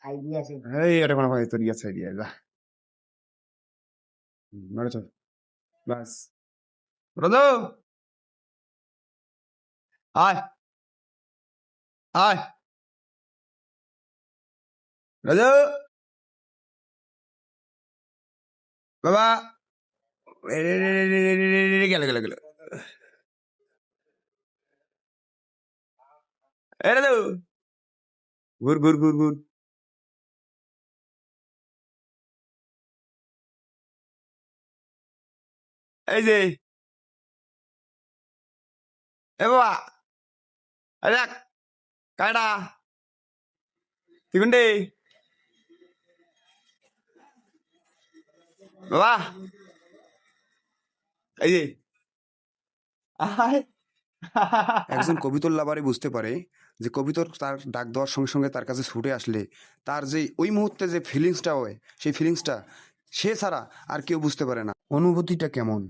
এই এটা কোনো ভাই তোর ইয়ে সাইড দিয়ে যা নড়ে চল বাস রোদো আয় আয় রোদো বাবা গেল গেল গেল এ রোদো ঘুর ঘুর ঘুর ঘুর এই যে এ বাবা দেখ কাটা তুই কোনটি বাবা এই যে আয় একজন কবিতর লাভারে বুঝতে পারে যে কবিতর তার ডাক দেওয়ার সঙ্গে সঙ্গে তার কাছে ছুটে আসলে তার যে ওই মুহূর্তে যে ফিলিংসটা হয় সেই ফিলিংসটা সে ছাড়া আর কেউ বুঝতে পারে না অনুভূতিটা কেমন